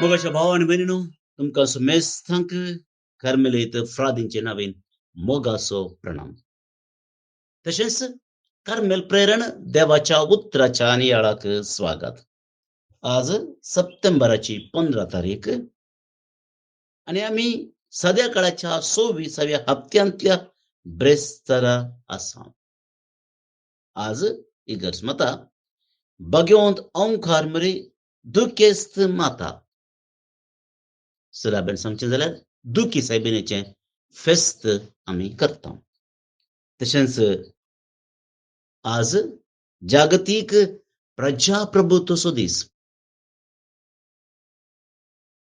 मोगाच्या भाव आणि बहिणीनो तुमका सुमेस्थांक कार्मेलीत फ्रादींचे नवीन मोगासो प्रणाम. तसेच कार्मेल प्रेरण देवाच्या उतराच्या नियाळाक स्वागत. आज सप्टेंबराची 15 तारीख आणि आम्ही सध्या काळाच्या 26व्या हप्त्यांतल्या ब्रेस्तारा आसा. आज इगर्ज मता बग्योंत ओंकार मरी दुखेस्त माता सराबेन सांगचे जाल्यार दुखी सायबिनेचे फेस्त आम्ही करता. तशेंच आज जागतिक प्रजाप्रभुत्व दीस,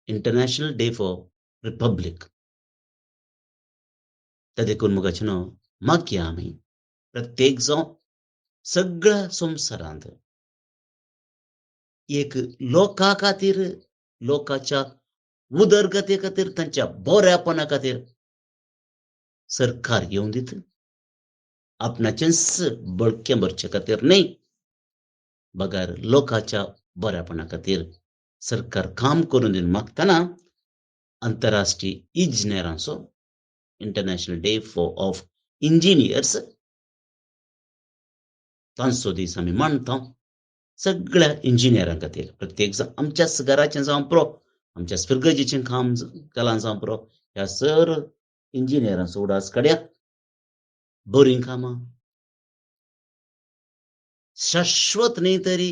इंटरनॅशनल डे फॉर रिपब्लिक. त्या देखून मुगाचे न्हू मागया आम्ही प्रत्येक जावन सगळ्या संवसारांत एक लोकां खातीर, लोकांच्या उदरगते खातीर, तांच्या बऱ्यापणा खातीर सरकार येवन दित. आपणाचेंच बळकें भरचे खातीर न्ही, बगार लोकांच्या बऱ्यापणा खातीर सरकार काम करून दिन मागतना आंतरराष्ट्रीय इंजिनियरांचो इंटरनॅशनल डे ऑफ इंजिनियर्स तांचो दीस आमी मानता. सगळ्या इंजिनियरां खातीर प्रत्येक आमच्याच घराचें जावं पुरो, आमच्या फिरगजीचें काम केलां जावं पुरो, ह्या सर इंजिनियरांचो उडास काड्या. बरीं कामां शाश्वत न्ही तरी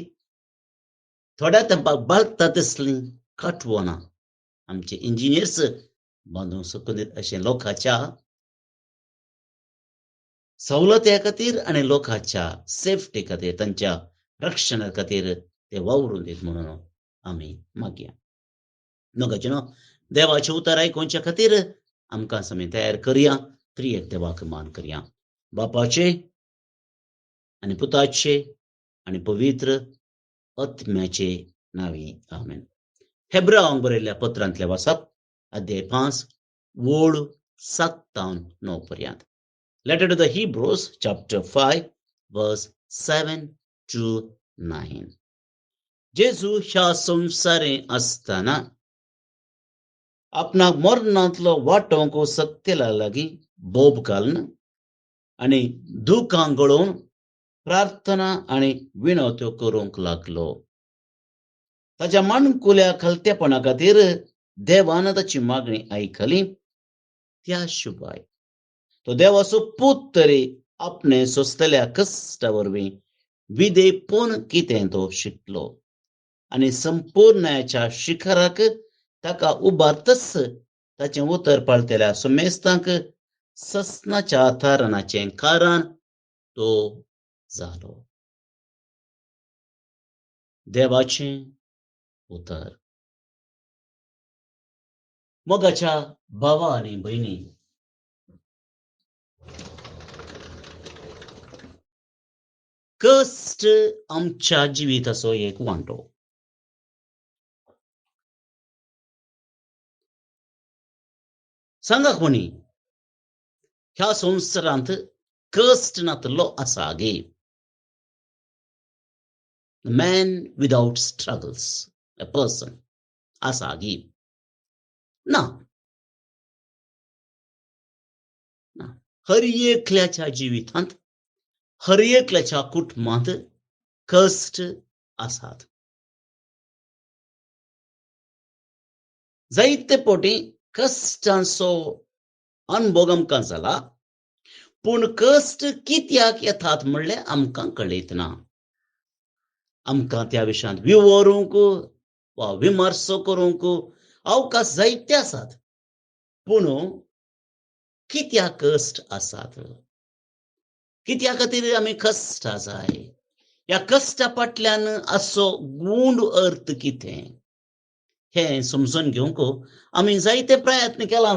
थोड्या तेंपाक बाळगता तसलीं काटवणां आमचे इंजिनियर्स बांदूंक शकनीत अशें लोकांच्या सवलते खातीर आनी लोकांच्या सेफ्टी खातीर, तांच्या रक्षणा खातीर ते वावरून दीत म्हणून आमी मागया. नगाचे न्हू देवाचे उतर आयकोवचे खातीर आमकां आमी तयार करया. त्रियेक देवाक मान करया. बापाचे आनी पुताचे आनी पवित्र आत्म्याचे नांवी आमेन. हेब्रावांक बरयल्ल्या पत्रांतल्या वाचप अध्याय 5 वोड 7-9 पर्यंत. Letter to the Hebrews chapter 5 verse 7 to 9. जेजू ह्या संवसारे असताना आपणाक मरणांतलो वाटोवंक सत्तेला लागीं बोब घालन आनी दुखां गळोवन प्रार्थना आनी विनवत्यो करूंक लागलो. ताच्या माणकुल्या खलतेपणा खातीर देवान ताची मागणी आयकली. त्या शिवाय तो देवाचो पूत तरी आपणे सोंसतल्या कश्टा वरवीं विधेयपण कितें तो शिकलो आनी संपूर्णाच्या शिखराक ताका उबारतच ताचें उतर पाळटल्या सुमेस्तांक ससनाच्या थारणाचें कारण तो जालो. देवाचें उतर. मोगाच्या भावा आनी भयणी, कश्ट आमच्या जिविताचो एक वांटो. सांगा कोणी ह्या संवसारांत कश्ट नातलो आसा गे? Man without struggles, a person आसा गे? ना. हर एकल्याच्या जिवितांत, हर एकल्याच्या कुटुंबांत कश्ट आसात. जायते पोटी कश्टांचो अनुभव आमकां जाला, पूण कश्ट कित्याक येतात म्हणल्यार आमकां कळीत ना. आमकां त्या विशयांत विवरूंक वा विमर्श करूंक अवकाश जायते आसात, पूण कित्याक कश्ट आसात, कित्या खातीर आमी कश्टा जाय, ह्या कश्टा फाटल्यान असो गूढ अर्थ कितें हें समजून घेवंक आमी जायते प्रयत्न केला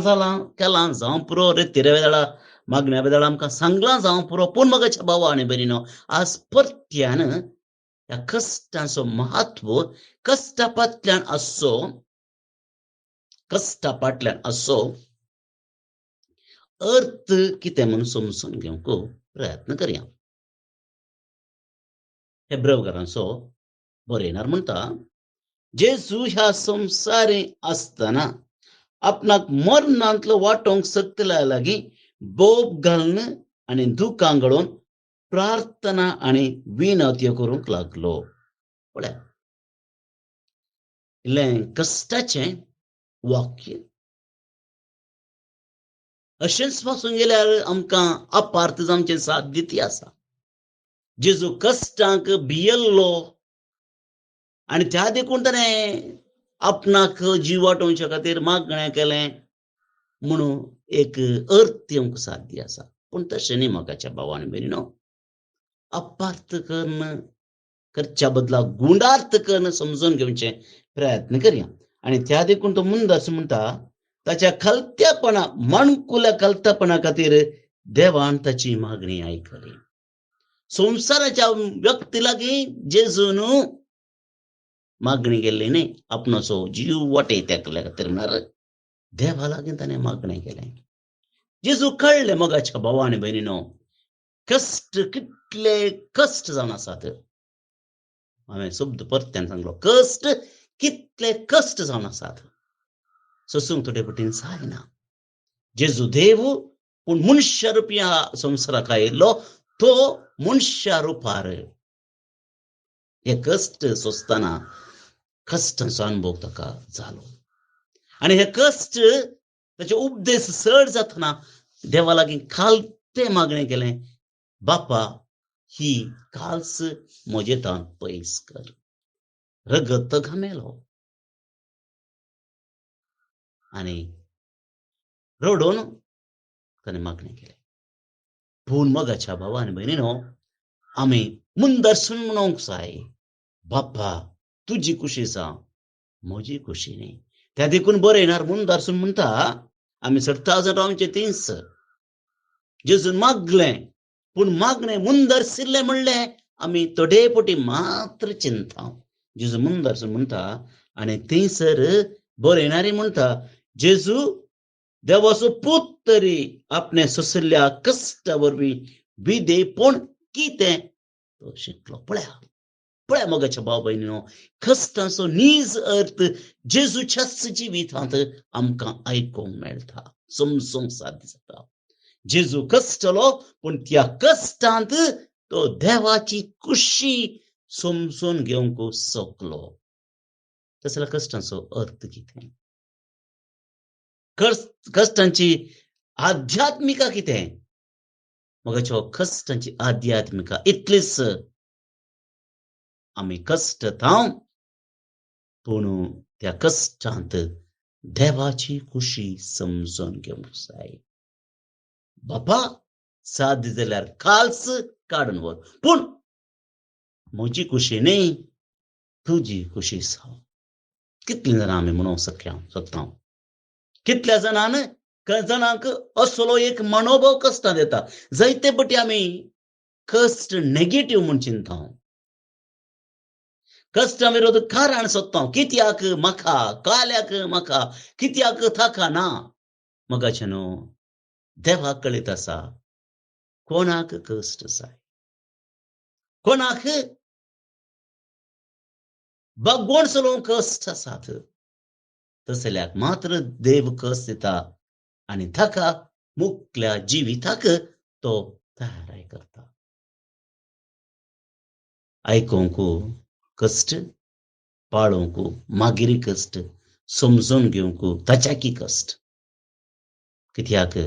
जावं पुरो रितीरेवेळा मागण्या वेळा आमकां सांगलां जावं पुरो, पूण मोगाच्या भावा आनी भयणीनो, आज परत्यान ह्या कश्टांचो महत्व, कश्टा फाटल्यान असो अर्थ कितें म्हणून समजून घेवंक प्रयत्न करया. हेब्रेवकारांचो बरयणार म्हणटा, जेजू ह्या संसारी असताना आपणाक मरणांतलो वाटोंक सकतल्या लागी बोब घालून आणि दुखांगडून प्रार्थना आणि विनवत्यो करूंक लागलो. पळय, इल्लें कश्टाचें वाक्य. अशेंच पासून गेल्यार आमकां अपार्थ जावचें साध्य ती आसा. जेजू कश्टांक भियल्लो आणि त्या देखून ताणें आपणाक जीव वाटोवच्या खातीर मागणें केलें म्हणून एक अर्थ आमकां साध्य आसा. पूण तशें न्ही मोगाच्या भाव आनी भयणीनो. अपार्थ करून करच्या बदला गुंडार्थ करून समजून घेवचे प्रयत्न करया. आणि त्या देखून तो मुंदस म्हणटा ताच्या खलत्यापणा मणकुल्या खलत्यापणा खातीर देवान ताची मागणी आयकली. संसाराच्या व्यक्ती लागीं जेजून मागणी केल्ली न्ही, आपणाचो जीव वाटे तेकल्या खातीर म्हणल्यार देवा लागीं ताणें मागणें केलें. जेजू कळ्ळें मोगाच्या भाव आनी भयणीनो, कश्ट कितले कश्ट जावन आसात. हांवें शब्द परत्यान सांगलो, कश्ट कितले कश्ट जावन आसात. सोसूंक थोडे पटीन जायना. जेजू देव पूण मनशां रुपी ह्या संवसाराक आयिल्लो. तो मनशां रुपार हे कश्ट सोंसतना कश्टांचो अनुभव ताका जालो. आणि हे कश्ट ताचे उपदेश चड जातना देवा लागीं खालते मागणें केलें, बापा ही काल्स म्हजे तान पयस कर. रगत घामेलो आणि रडून ताणें मागणें केलें. पूण मोगाच्या भाव आनी भयणीनो, आमी मुंदरसून म्हणूंक जाय, बापा तुजी खुशी जावं, म्हजी खुशी न्ही. त्या देखून बरयणार मुंदरसून म्हणटा, आमी 3:3 जेजून मागलें, पूण मागणें मुंदरसिल्लें म्हणलें आमी थोडे पटी मात्र चिंता. जेजू मुंदरसून म्हणटा आनी थंयसर बरयणारी म्हणटा, जेजू देवाचो पूत तरी आपणे सोंसिल्ल्या कश्टा वरवीं विधेय पूण कितें तो शिकलो. पळया मोगाच्या भाव भयणीनो, कश्टांचो नीज अर्थ जेजूच्याच जिवितांत आमकां आयकूंक मेळटा, समजूंक साध्य जाता. जेजू कश्टलो, पूण त्या कश्टांत तो देवाची खुशी समजून घेवंक शकलो. तसल्या कश्टांचो अर्थ कितें? कश्टांची आध्यात्मिका कितें? मोगाच्या कश्टांची आध्यात्मिका इतलीच, आमी कश्ट तांव, पूण त्या कश्टांत देवाची खुशी समजून घेवंक जाय. बापा साध्य जाल्यार काल्स काडून व्हर, पूण म्हजी खुशी न्ही, तुजी खुशी जावं. कितले जाणां आमी म्हणूंक शकता. कितल्या जाणांक असलो एक मनोभाव कश्टां येता. जायते पटी आमी कश्ट नेगेटिव्ह म्हूण चिंता. कश्टा विरोध कारण सोदता. कित्याक म्हाका, काल्याक म्हाका, कित्याक ताका ना. मोगाचें न्हू, देवाक कळीत आसा कोणाक कश्ट जाय, कोणाक भगवण चलोवंक कश्ट आसात. तसल्याक मात्र देव कश्ट दिता आनी ताका मुखल्या जिविताक तो तयार करता. आयकोंक कश्ट, पाळोवंक मागिरी कश्ट, समजून घेवंक ताच्याकी कश्ट. कित्याक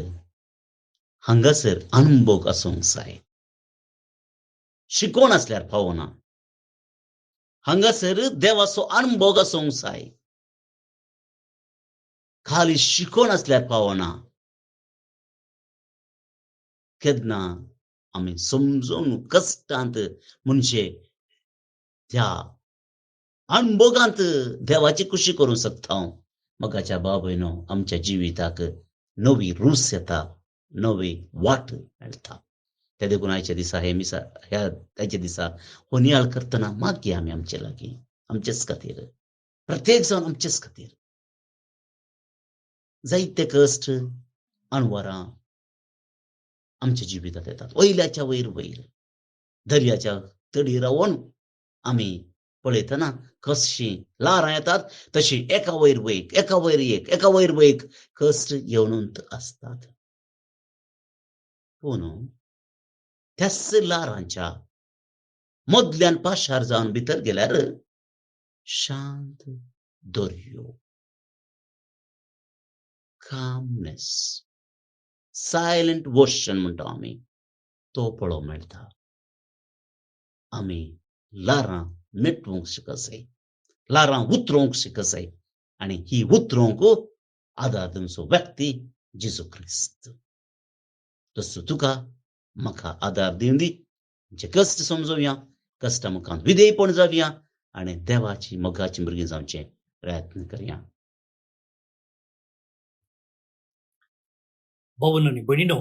हांगासर अनुभव आसूंक जाय. शिकोवन आसल्यार फावना. हांगासर देवाचो अनुभव आसूंक जाय. खाली शिकोवन आसल्यार फावना. केन्ना आमी समजून कश्टांत म्हणजे त्या अनुभवांत देवाची खुशी करूंक शकता. मोगाच्या भाव भयणो, आमच्या जिविताक नवी रूच येता, नवी वाट मेळटा. त्या देखून आयच्या दिसा ह्याच्या दिसा हो नियाळ करतना मागया आमी आमचे लागीं, आमचेच खातीर, प्रत्येक जावन आमचेच खातीर. जायते कश्ट अणवरां आमच्या जिवितांत येतात. वयल्याच्या वयर दर्याच्या तडी रावन आमी पळयतना कशी ल्हारां येतात तशी एका वयर एक एका वयर एक एका वयर एक कश्ट येवनूच आसतात. पूण त्याच ल्हारांच्या मदल्यान पाशार जावन भितर गेल्यार शांत दर्यो, कामनेस, सायलेंट ओशन म्हणटा आमी, तो पळोवंक मेळटा. आमी ल्हारां मिटवूंक शिकसाय, ल्हारां उतरोवंक शिकसाय आनी ही उतरोवंक आदार दिवचो व्यक्ती जेजू क्रिस्त. तसो तुका म्हाका आदार दिवन दी, जे कश्ट समजोवया, कश्टा मुखार विधेयपण जावया आनी देवाची मोगाची भुरगीं जावचे प्रयत्न करया. भावांनो आनी भयणीनो,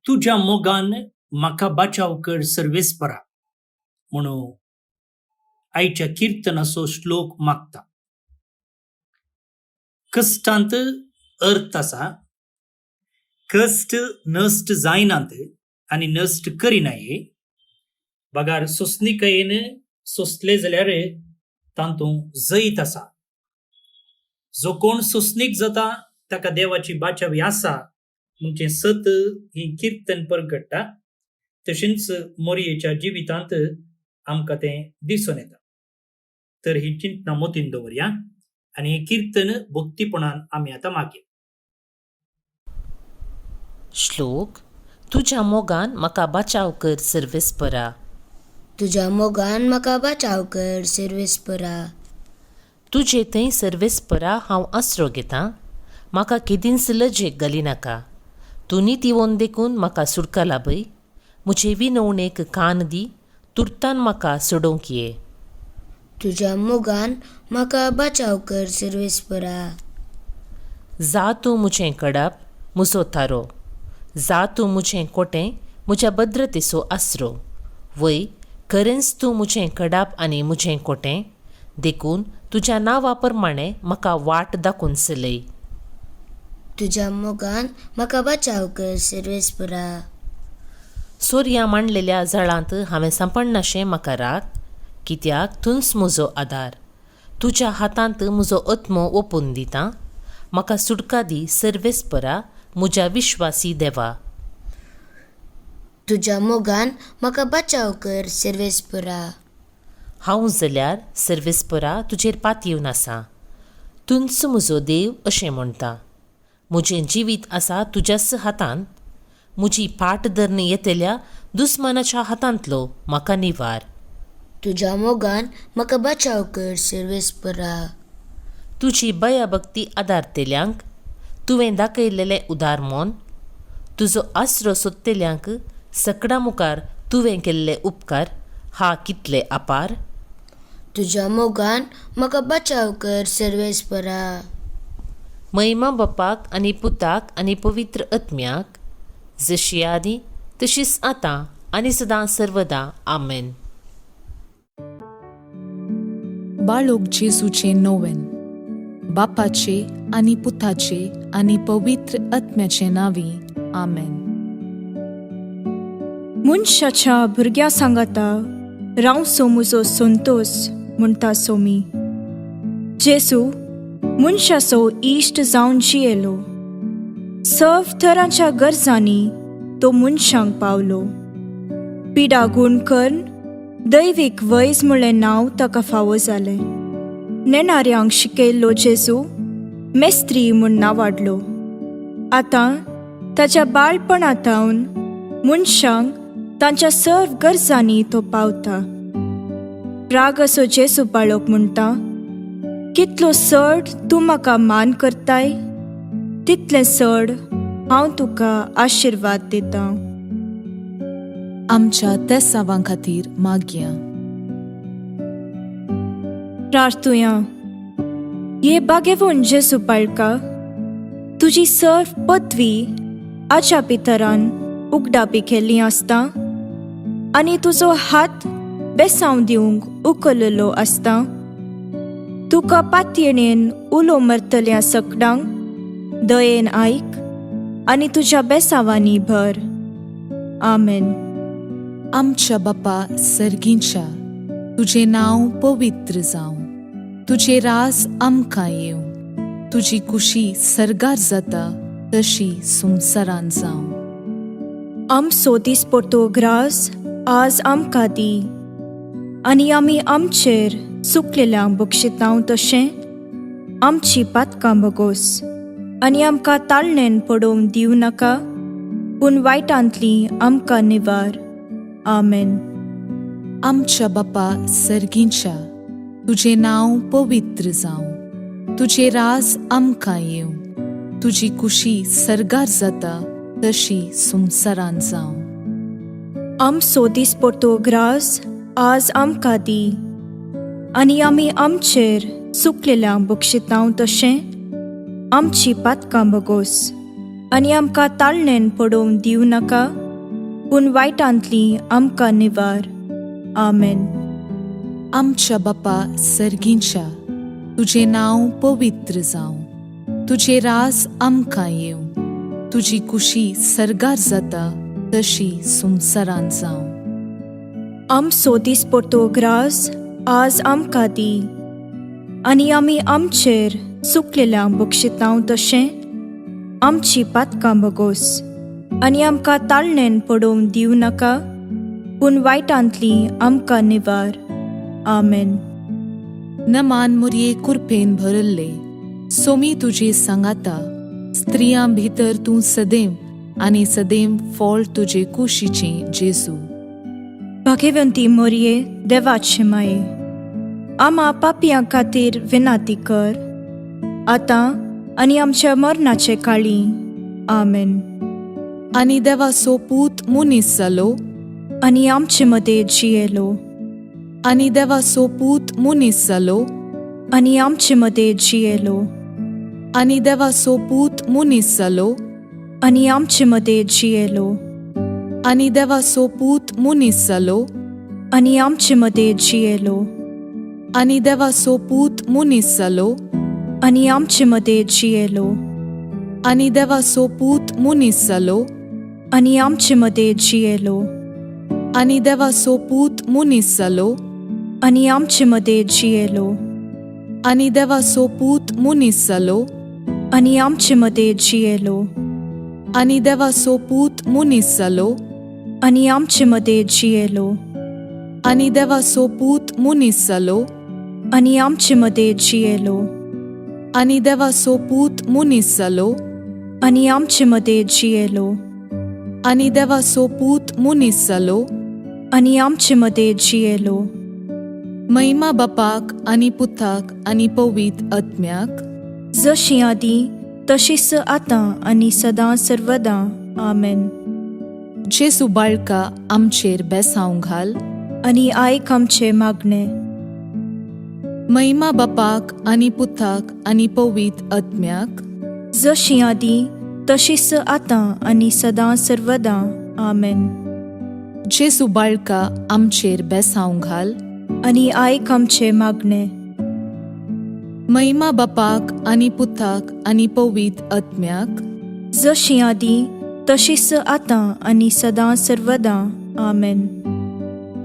तुज्या मोगान म्हाका बचाव कर सर्वेस्परा म्हणून आयच्या किर्तनाचो श्लोक मागता. कश्टांत अर्थ आसा. कश्ट नश्ट जायनात आनी नश्ट करिनाये. बगार सोंसणिकायेन सोंसले जाल्यार तातूंत जैत आसा. जो कोण सोंसणीक जाता ताका देवाची बाचावी आसा म्हणजे सत ही किर्तन परगट्टा. तशेंच मोरयेच्या जिवितांत आमकां तें दिसून येता. तर ही चिंतना मोतीन दवरया आनी हें किर्तन भक्तीपणान आमी आतां मागया. श्लोक. तुज्या मोगान म्हाका बचाव कर सर्वेस्परा. तुज्या मोगान म्हाका बचाव कर सर्वेस्परा. तुजे थंय सर्वेस्परा हांव आसरो घेतां. म्हाका केदींच लजेक घाली नाका. तूं नीत येवन देखून म्हाका सुटका लाभय. म्हजे विनवणेक कान दी. तुर्तान म्हाका सोडोवंक ये. तुज्या मोगान म्हाका बचाव कर सर्वेस्परा. जा तूं म्हजें कडाप, म्हजो थारो. जा तूं म्हजें कोटें, म्हज्या भद्रतेचो आसरो. वय, खरेंच तूं म्हजें कडाप आनी म्हजें कोटें. देखून तुज्या नांवा प्रमाणें म्हाका वाट दाखोवन चलय. तुज्या मोगान म्हाका बचाव कर सर्वेस्परा. सोर्या मांडलेल्या जळांत हांवें सांपडनाशें म्हाका राख, कित्याक थंयच म्हजो आदार. तुज्या हातांत म्हजो आत्मो ओपून दितां. म्हाका सुटका दी सर्वेस्परा, म्हज्या विश्वासी देवा. तुज्या मोगान म्हाका बचाव कर सर्वेस्परा. हांव जाल्यार सर्वेस्परा तुजेर पातयेवन आसा. तुंच म्हजो देव अशें म्हणटा. म्हजें जिवीत आसा तुज्याच हातांत. म्हजी फाट धरणी येतल्या दुस्मानाच्या हातांतलो म्हाका निवार. तुज्या मोगान म्हाका बचाव कर सर्वेस्परा. तुजी भयभक्ती आदारतेल्यांक तुवें दाखयलेलें उदार मोन. तुजो आसरो सोदतेल्यांक सकडा मुखार तुवें केल्ले उपकार हा कितले अपार. तुज्या मोगान म्हाका बचाव कर सर्वेस्परा. महिमा बापाक आनी पुताक आनी पवित्र आत्म्याक, जशी आदी तशीच आतां आनी सदां सर्वदा. आमेन. बाळोक जेजूचे नोवेन. बापाचे आनी पुताचे आनी पवित्र आत्म्याचे नांवी. आमेन. मनशाच्या भुरग्या सांगाता रावसो म्हजो संतोष म्हणटा सोमी. जेजू मनशाचो इश्ट जावन जियेलो. सर्व तरांच्या गरजांनी तो मनशांक पावलो. पिडा गूण करून दैवीक वैज म्हणलें नांव ताका फावो जालें. नेणाऱ्यांक शिकयल्लो जेजू मेस्त्री म्हूण नांवाडलो. आतां ताच्या बाळपणांतावन मनशांक तांच्या सर्व गरजांनी तो पावता. राग असो जेजू बाळोक म्हणटा, कितलो चड तूं म्हाका मान करताय, तितलें चड हांव तुका आशिर्वाद दितां. आमच्या तेसावां खातीर मागया. प्रार्थुया. ये बागेवून जेजू बाळका, तुजी सर्व पदवी आच्या भितरान उगडापी केल्ली आसता आनी तुजो हात बेसांव दिवंक उखललो आसता. तुका पातयेणेन उलो मरतल्या सकडांक दयेन आयक आनी तुज्या बेसांवांनी भर. आमेन. आमच्या बापा सर्गींच्या, तुझे नाव पवित्र जावं, तुझे रास आमकां येवं, तुजी कुशी सरगार जाता तशी संवसारांत जावं. आमचो दिसपडटो ग्रास आज आमकां दी, आनी आमी आमचेर चुकलेल्यांक बक्षितांव तशें आमची पातकां बगोस, आनी आमकां ताळणेन पडोवंक दिवं नाका, पूण वायटांतली आमकां निवार. आमेन. आमच्या बापा सर्गींच्या, तुझे नाव पवित्र जावं, तुझे रास आमकां येवं, तुजी कुशी सरगार जाता तशी संवसारांत जावं. आमचो दिसपडटो ग्रास आज आमकां दी, आनी आमी आमचेर चुकलेल्यांक बक्षितांव तशें आमची पातकां बगोस, आनी आमकां ताळणेन पडोवंक दिवं नाका, पूण वायटांतली आमकां निवार. आमेन. आमच्या बापा सर्गींच्या, तुझे नाव पवित्र जावं, तुझे रास आमकां येवं, तुजी कुशी सरगार जाता तशी संवसारांत जावं. आमचो दिसपडटो ग्रास आज आमकां दी, आनी आमी आमचेर चुकलेल्यांक बक्षितांव तशें आमची पातकां बगोस, आनी आमकां ताळणेन पडोवंक दिवं नाका, पूण वायटांतली आमकां निवार. आमेन. नमान मुरये कुरपेन भरल्ले, सोमी तुजे सांगाता, स्त्रियां भितर तूं सदैव आनी सदैव फळ तुजे कुशीचें जेजू. भाग्यवंती मोरये, देवाचे माये, आमा पापियां खातीर विनाती कर, आतां आनी आमच्या मरणाचे काळी. आमेन. आनी देवाचो पूत मुनीस जालो, आनी आमचे मदें जियेलो, आनी देवाचो पूत मुनीस जालो, आनी आमचे मदें जियेलो, आनी देवाचो पूत मुनीस जालो, आनी आमचे मदें जियेलो, आनी देवाचो पूत मुनीस जालो, आनी आमचे मदें जियेलो, आनी देवाचो पूत मुनीस जालो, आनी आमचे मदें जियेलो, आनी देवाचो पूत मुनीस जालो, आनी आमचे मदें जियेलो, आनी देवाचो पूत मुनीस जालो, आनी आमचे मदें जियेलो, आनी देवाचो पूत मुनीस जालो, आनी आमचे मदें जियेलो, आनी देवाचो पूत मुनीस जालो, आनी आमचे मदें जियेलो, आनी देवाचो पूत मुनीस जालो, आनी आमचे मदें जियेलो, आनी देवाचो पूत मुनीस जालो, आनी आमचे मदें जियेलो, आनी देवाचो पूत मुनीस जालो, आनी आमचे मदें जियेलो. महिमा बापाक आनी पुताक आनी पवित्र आत्म्याक, जशी आदी तशीच आतां आनी सदां सर्वदां. आमेन. जेजू बाळका आमचेर बेसांव घाल, आनी आयक आमचे मागणे. महिमा बापाक आनी पुताक आनी पवित्र आत्म्याक, जशी आदी तशीच आतां आनी सदां सर्वदां. आमेन. जेजू बाळका आमचेर बेसांव घाल, आनी आयक आमचे मागणे. महिमा बापाक आनी पुताक आनी पवित्र आत्म्याक, जशी आदी तशीच आतां आनी सदां सर्वदां. आमेन.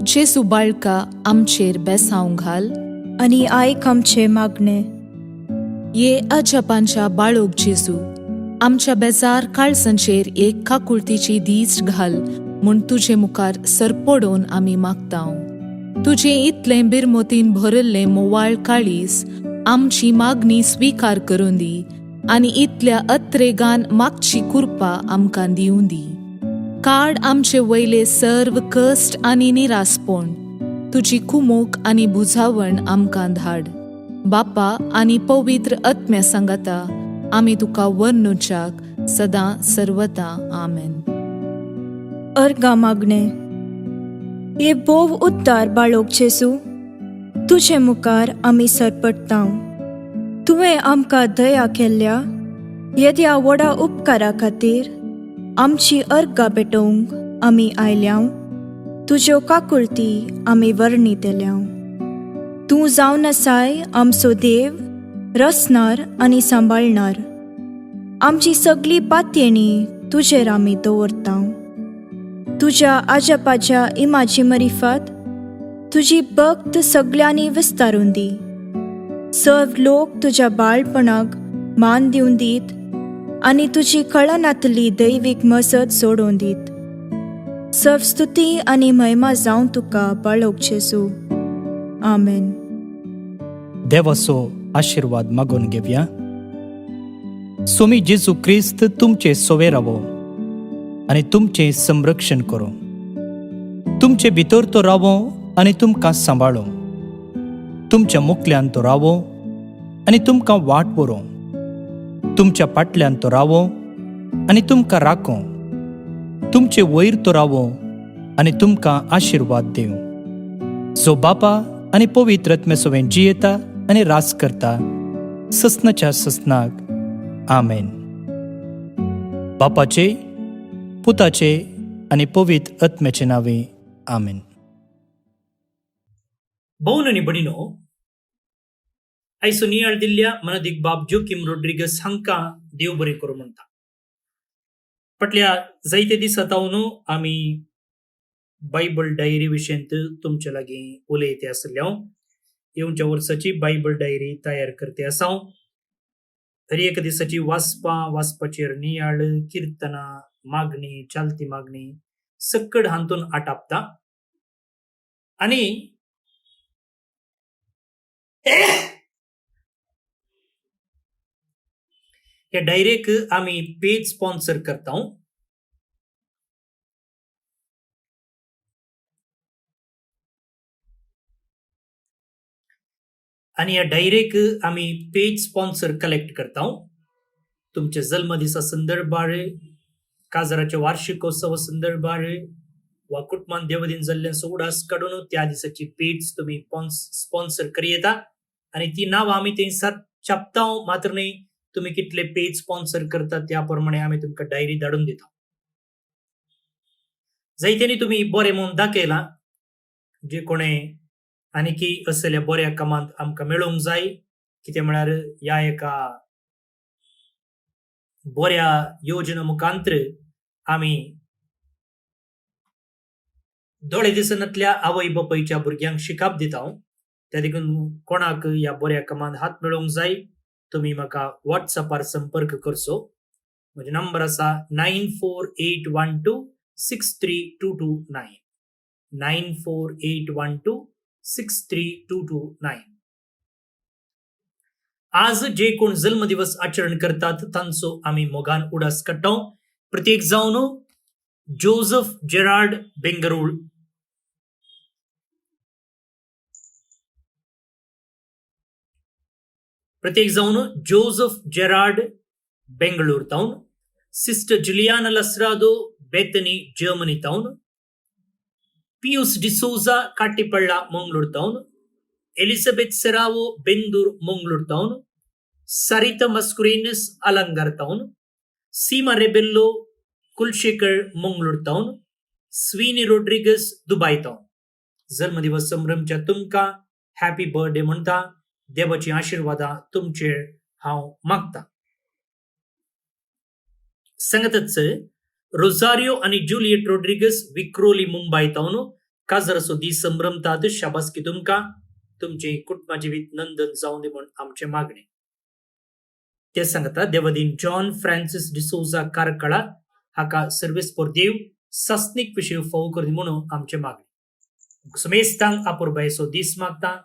जेजू बाळका आमचेर बेसांव घाल, आनी आयक आमचे मागणे. ये अजापांच्या बाळोक जेजू, आमच्या बेजार काळजांचेर एक काकुळतीची दीस घाल म्हूण तुजे मुखार सरपडोवन आमी मागतांव. तुजे इतलें बिरमोतीन भरल्लें मोवाळ काळीस आमची मागणी स्वीकार करून दी, आनी इतल्या अत्रेगान मागची कृपा आमकां दिवं दी. काड आमचे वयले सर्व कश्ट आनी निरासपण, तुजी कुमोक आनी बुजावण आमकां धाड. बापा आनी पवित्र आत्म्या सांगाता आमी तुका वर्णुच्याक सदां सर्वदां. आमेन. अर्गा मागणे. ये बोव उद्दार बाळोक जेजू, तुजे मुखार आमी सरपडटांव. तुवें आमकां दया केल्ल्या येद्या व्हडा उपकारा खातीर आमची अर्गां पेटोवंक आमी आयल्याव. तुज्यो काकुळटी आमी वर्णितल्यांव. तूं जावन आसाय आमचो देव, रचणार आनी सांबाळणार. आमची सगळी पातयेणी तुजेर आमी दवरतांव. तुझ्या आजापाच्या इमाची मरिफत तुझी भक्त सगळ्यांनी विस्तारून दी. सर्व लोक तुझ्या बाळपणाक मान दिवन दीत आणि तुझी कळनातली दैवीक मजत सोडून दीत. सर्व स्तुती आणि महिमा जावन तुका बाळोक जेजू. आमेन. देवाचो आशीर्वाद मागून घेवया. स्वामी जेजू ख्रिस्त तुमचे सोवे रावो आणि तुमचे संरक्षण करो. तुमचे भितर तो रावो आणि तुमकां सांबाळो. तुमच्या मुखल्यान तो रावो आणि तुमकां वाट व्हरो. तुमच्या फाटल्यान तो रावो आणि तुमकां राखो. तुमचे वयर तो रावो आणि तुमकां आशीर्वाद दिव. जो बापा आणि पवित्र आत्म्यासोबत जियेता आणि रास करता ससनाच्या ससनाक. आमेन. बापाचे, पुताचे आणि पवित्र आत्म्याचे नावे. आमेन. भौन आणि बडिनो, आयसो नियाळ दिल्ल्या मनदीक बाब जोकिम रोड्रिगस हांकां देव बरें करूं म्हणटा. फाटल्या जायते दीस जावन आमी बायबल डायरी विशयंत तुमचे लागीं उलयते आसले. हांव येवच्या वर्साची बायबल डायरी तयार करते आसा. हर एक दिसाची वाचपाचेर नियाळ, कीर्तनां, मागणी, चालती मागणी सकड हांतून आटापता. आणि ह्या डायरेक आमी पेज स्पॉन्सर करता. आणि ह्या डायरेक आमी पेज स्पॉन्सर कलेक्ट करता. तुमच्या जन्मदिसा संदर्भार, काजाराच्या वार्षिकोत्सवा संदर्भार वा कुटुंबान देवदीन जाल्ल्यांचो उडास काडून त्या दिसाची पेज तुम्ही स्पॉन्सर करी येता. आणि ती नांवां आमी थंयसर छापता. मात्र न्ही, तुम्ही कितले पेज स्पॉन्सर करता त्या प्रमाणे आमी तुमकां डायरी धाडून दिता. जायत्यांनी तुम्ही बरें म्हणून दाखयला. जे कोणें आनीकी असलेल्या बऱ्या कामांत आमकां मेळोवंक जाय. कितें म्हळ्यार ह्या एका बऱ्या योजना मुखांतर आमी दोळे दिसनातल्या आवय बापायच्या भुरग्यांक शिकाप दिता. त्या देखून कोणाक ह्या बऱ्या कामांत हात मेळोवंक जाय, तुम्ही म्हाका व्हॉट्सअपार संपर्क करचो. म्हजो नंबर आसा 9481263229. 9481263229. आज जे कोण जन्मदिवस आचरण करतात तांचो आमी मोगान उडास काडटा. प्रत्येक जावन जोझफ जेरार्ड बेंगरूळ, प्रत्येक जावन जोझफ जेरार्ड बेंगळूर तावन, sister Juliana Lasrado Bethany Germany तावन, पियुस डिसोजा काटीपळ्ळा मंगळूर तावन, एलिझाबेथ सेरावो बेंदूर मंगळूर तावन, सरिता मस्कुरेनस अलंगार तावन, सीमा रेबेल्लो कुलशेखर मंगळूर तावन, स्वीनी रोड्रिगस दुबय तावन. जन्मदिवस संभ्रमच्या तुमकां हॅपी बर्थडे म्हणटा. देवाची आशीर्वादां तुमचेर हांव मागता. सांगतच रोझारियो आणि जुलियट रोड्रिगस विक्रोली मुंबय तावन काजराचो दीस संभ्रमतात. शाबासकी तुमकां. तुमचे कुटुंबाचे नंदन जावन दी म्हूण आमचे मागणे. ते सांगता देवदीन जॉन फ्रांसिस डिसोजा कारकळा हाका सर्वेस पोर देव सस्नीक विशय फावो करदी म्हणून आमचे मागणे. सुमेस्तांक आपुरबायचो दीस मागता.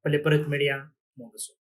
पले परत मेळया. मोगसो.